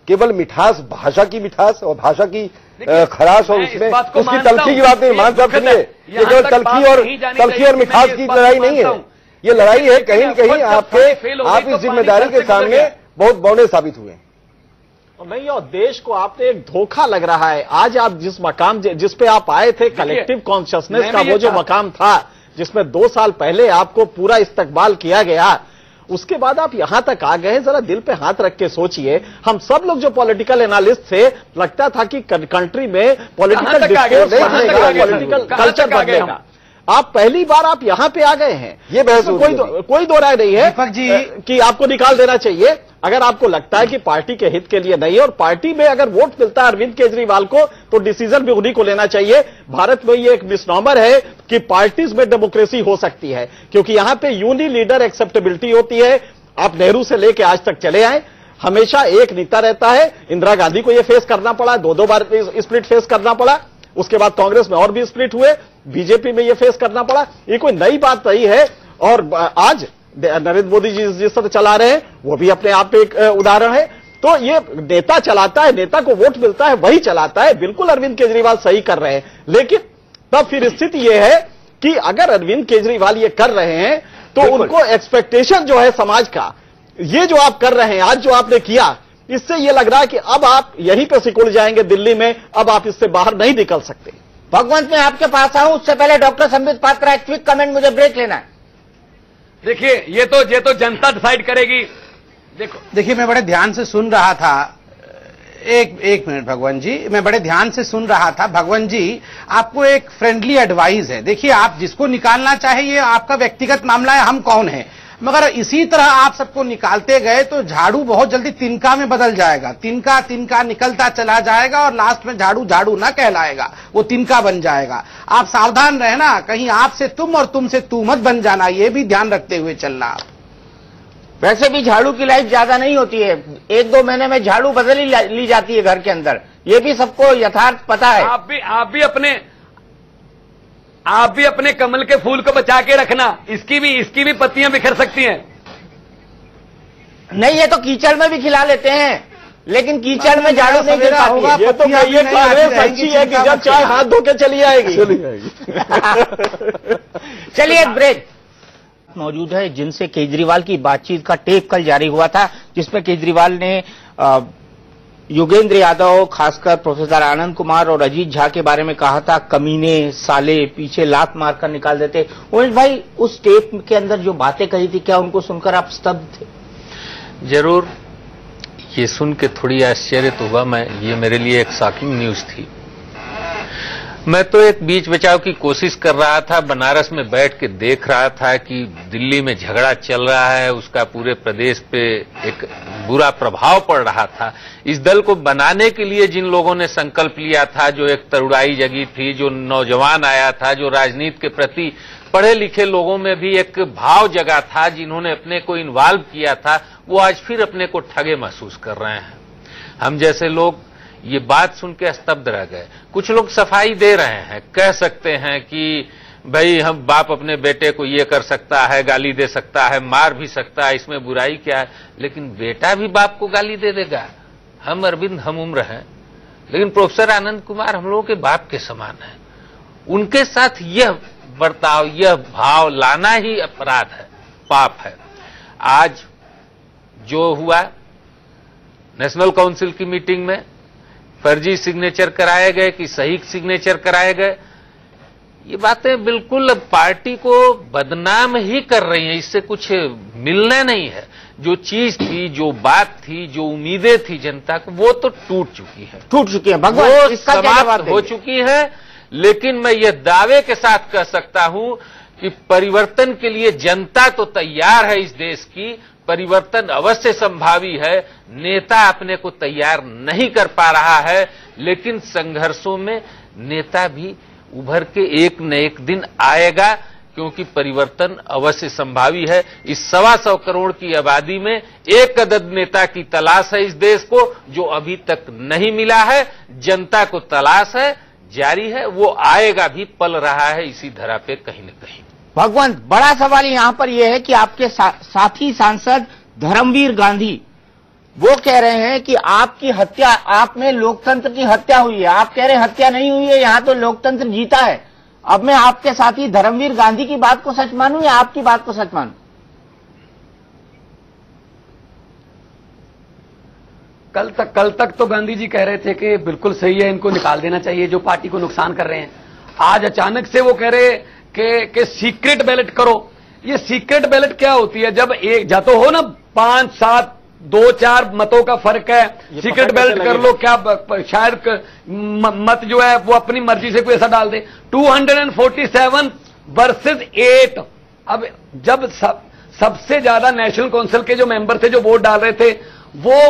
केवल मिठास, भाषा की मिठास और भाषा की खराश और उसमें उसकी तलखी की बात नहीं। मान साहब सुनिए, ये केवल तलखी और मिठास की लड़ाई नहीं है, ये लड़ाई है कहीं न कहीं आप इस जिम्मेदारी के सामने बहुत बौने साबित हुए हैं। नहीं, और देश को आपने एक धोखा लग रहा है। आज आप जिस मकाम जिस पे आप आए थे, कलेक्टिव कॉन्शियसनेस का वो जो मकाम था जिसमें 2 साल पहले आपको पूरा इस्तकबाल किया गया, उसके बाद आप यहां तक आ गए। जरा दिल पे हाथ रख के सोचिए। हम सब लोग जो पॉलिटिकल एनालिस्ट थे, लगता था कि कंट्री में पॉलिटिकल डिस्कोर्स बदलेगा, पॉलिटिकल कल्चर बदलेगा। आप पहली बार आप यहां पे आ गए हैं। ये बहस कोई दो राय नहीं है कि आपको निकाल देना चाहिए अगर आपको लगता है कि पार्टी के हित के लिए नहीं है। और पार्टी में अगर वोट मिलता है अरविंद केजरीवाल को तो डिसीजन भी उन्हीं को लेना चाहिए। भारत में ये एक मिसनॉमर है कि पार्टीज में डेमोक्रेसी हो सकती है, क्योंकि यहां पे यूनि लीडर एक्सेप्टेबिलिटी होती है। आप नेहरू से लेके आज तक चले आए, हमेशा एक नेता रहता है। इंदिरा गांधी को यह फेस करना पड़ा, 2 बार स्प्लिट फेस करना पड़ा। उसके बाद कांग्रेस में और भी स्प्लिट हुए, बीजेपी में यह फेस करना पड़ा। ये कोई नई बात नहीं है। और आज नरेंद्र मोदी जी जिस तरह चला रहे हैं वो भी अपने आप में एक उदाहरण है। तो ये नेता चलाता है, नेता को वोट मिलता है वही चलाता है। बिल्कुल अरविंद केजरीवाल सही कर रहे हैं, लेकिन तब फिर स्थिति ये है कि अगर अरविंद केजरीवाल ये कर रहे हैं तो उनको एक्सपेक्टेशन जो है समाज का, ये जो आप कर रहे हैं, आज जो आपने किया, इससे ये लग रहा है कि अब आप यहीं पे सिकुड़ जाएंगे दिल्ली में, अब आप इससे बाहर नहीं निकल सकते। भगवंत, मैं आपके पास आऊं उससे पहले डॉक्टर संबित पात्रा एक क्विक कमेंट, मुझे ब्रेक लेना है। देखिए ये तो जनता डिसाइड करेगी। देखिए मैं बड़े ध्यान से सुन रहा था, एक मिनट भगवान जी, मैं बड़े ध्यान से सुन रहा था। भगवान जी, आपको एक फ्रेंडली एडवाइस है। देखिए आप जिसको निकालना चाहे ये आपका व्यक्तिगत मामला है, हम कौन है, मगर इसी तरह आप सबको निकालते गए तो झाड़ू बहुत जल्दी तिनका में बदल जाएगा। तिनका तिनका निकलता चला जाएगा और लास्ट में झाड़ू झाड़ू ना कहलाएगा, वो तिनका बन जाएगा। आप सावधान रहना, कहीं आपसे तुम और तुमसे तू मत बन जाना, ये भी ध्यान रखते हुए चलना। वैसे भी झाड़ू की लाइफ ज्यादा नहीं होती है, 1-2 महीने में झाड़ू बदल ही ली जाती है घर के अंदर, ये भी सबको यथार्थ पता है। आप भी अपने कमल के फूल को बचा के रखना, इसकी भी पत्तियां बिखर सकती हैं। नहीं, ये तो कीचड़ में भी खिला लेते हैं, लेकिन कीचड़ में झाड़ू नहीं गिर पाती है। ये तो ये कांग्रेस अच्छी है कि जब चाहे हाथ धो के चली आएगी। चलिए एक ब्रेक। मौजूद है जिनसे केजरीवाल की बातचीत का टेप कल जारी हुआ था, जिसमें केजरीवाल ने योगेंद्र यादव, खासकर प्रोफेसर आनंद कुमार और अजीत झा के बारे में कहा था, कमीने, साले, पीछे लात मारकर निकाल देते। उमेश भाई, उस टेप के अंदर जो बातें कही थी, क्या उनको सुनकर आप स्तब्ध थे? जरूर, ये सुन के थोड़ी आश्चर्य तो हुआ। ये मेरे लिए एक शॉकिंग न्यूज थी। मैं तो एक बीच बचाव की कोशिश कर रहा था, बनारस में बैठ के देख रहा था कि दिल्ली में झगड़ा चल रहा है, उसका पूरे प्रदेश पे एक बुरा प्रभाव पड़ रहा था। इस दल को बनाने के लिए जिन लोगों ने संकल्प लिया था, जो एक तरुणाई जगी थी, जो नौजवान आया था, जो राजनीति के प्रति पढ़े लिखे लोगों में भी एक भाव जगा था, जिन्होंने अपने को इन्वॉल्व किया था, वो आज फिर अपने को ठगे महसूस कर रहे हैं। हम जैसे लोग ये बात सुन के स्तब्ध रह गए। कुछ लोग सफाई दे रहे हैं, कह सकते हैं कि भाई हम बाप अपने बेटे को ये कर सकता है, गाली दे सकता है, मार भी सकता है, इसमें बुराई क्या है। लेकिन बेटा भी बाप को गाली दे देगा। हम अरविंद हम उम्र हैं, लेकिन प्रोफेसर आनंद कुमार हम लोगों के बाप के समान है। उनके साथ यह बर्ताव, यह भाव लाना ही अपराध है, पाप है। आज जो हुआ नेशनल काउंसिल की मीटिंग में, फर्जी सिग्नेचर कराए गए कि सही सिग्नेचर कराए गए, ये बातें बिल्कुल अब पार्टी को बदनाम ही कर रही हैं। इससे कुछ मिलना नहीं है। जो चीज थी, जो बात थी, जो उम्मीदें थी जनता को, वो तो टूट चुकी है, भगवान, वो इसका क्या जवाब समाप्त हो चुकी है। लेकिन मैं ये दावे के साथ कह सकता हूं कि परिवर्तन के लिए जनता तो तैयार है। इस देश की परिवर्तन अवश्य संभावी है। नेता अपने को तैयार नहीं कर पा रहा है, लेकिन संघर्षों में नेता भी उभर के एक न एक दिन आएगा, क्योंकि परिवर्तन अवश्य संभावी है। इस 125 करोड़ की आबादी में एक अदद नेता की तलाश है इस देश को, जो अभी तक नहीं मिला है। जनता को तलाश है, जारी है, वो आएगा भी, पल रहा है इसी धरा पे कहीं न कहीं। भगवंत, बड़ा सवाल यहां पर यह है कि आपके साथी सांसद धर्मवीर गांधी वो कह रहे हैं कि आपकी हत्या, आप में लोकतंत्र की हत्या हुई है। आप कह रहे हैं हत्या नहीं हुई है, यहां तो लोकतंत्र जीता है। अब मैं आपके साथी धर्मवीर गांधी की बात को सच मानूं या आपकी बात को सच मानूं? कल तक तो गांधी जी कह रहे थे कि बिल्कुल सही है, इनको निकाल देना चाहिए जो पार्टी को नुकसान कर रहे हैं। आज अचानक से वो कह रहे कि सीक्रेट बैलेट करो। ये सीक्रेट बैलेट क्या होती है? जब एक जा तो हो ना 5, 7, 2, 4 मतों का फर्क है, सीक्रेट बैलेट कर लो, क्या शायद मत जो है वो अपनी मर्जी से कोई ऐसा डाल दे। 247 वर्सेस 8। अब जब सबसे ज्यादा नेशनल काउंसिल के जो मेंबर थे जो वोट डाल रहे थे वो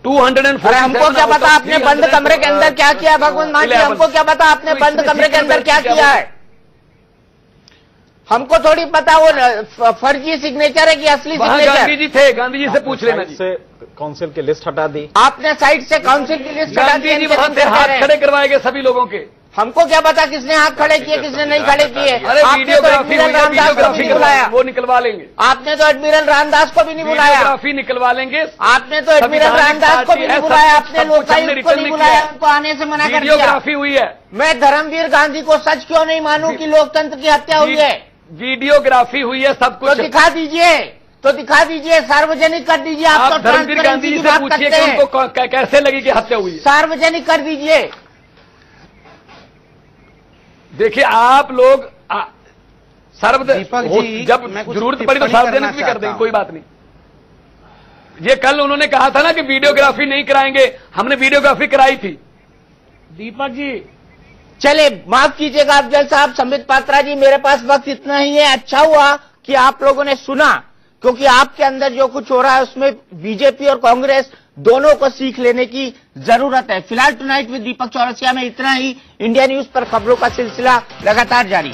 247। हमको क्या पता आपने बंद कमरे के अंदर क्या किया भगवंत मान जी, हमको क्या पता आपने बंद कमरे के अंदर क्या किया है? हमको थोड़ी पता वो फर्जी सिग्नेचर है कि असली सिग्नेचर। गांधी जी थे, गांधी जी से पूछ लेना। से काउंसिल की लिस्ट हटा दी आपने, साइड से काउंसिल की लिस्ट हटा दी। गांधी जी वहां से हाथ खड़े करवाए गए सभी लोगों के। हमको क्या पता किसने हाथ खड़े किए किसने नहीं खड़े किए। अरे आपने तो एडमिरल रामदास को भी नहीं बुलाया, वो निकलवा लेंगे। आपने तो एडमिरल रामदास को भी नहीं बुलाया, वीडियोग्राफी निकलवा लेंगे। आपने तो एडमिरल रामदास को भी नहीं बुलाया, आपने लोकायुक्त को नहीं बुलाया, उनको आने से मना कर दिया। वीडियोग्राफी हुई है। मैं धर्मवीर गांधी को सच क्यों नहीं मानूं कि लोकतंत्र की हत्या हुई है। वीडियोग्राफी हुई है, सब कुछ तो दिखा दीजिए, तो दिखा दीजिए, सार्वजनिक कर दीजिए। आप तो धर्मवीर गांधी जी से पूछिए कि उनको कैसे लगी कि हत्या हुई है। सार्वजनिक कर दीजिए। देखिए आप लोग जब जरूरत पड़ी तो सार्वजनिक भी कर देंगे, कोई बात नहीं। ये कल उन्होंने कहा था ना कि वीडियोग्राफी नहीं कराएंगे, हमने वीडियोग्राफी कराई थी। दीपक जी चले माफ कीजिएगा अफजल साहब, संबित पात्रा जी, मेरे पास वक्त इतना ही है। अच्छा हुआ कि आप लोगों ने सुना, क्योंकि आपके अंदर जो कुछ हो रहा है उसमें बीजेपी और कांग्रेस दोनों को सीख लेने की जरूरत है। फिलहाल टुनाइट विद दीपक चौरसिया में इतना ही। इंडिया न्यूज पर खबरों का सिलसिला लगातार जारी।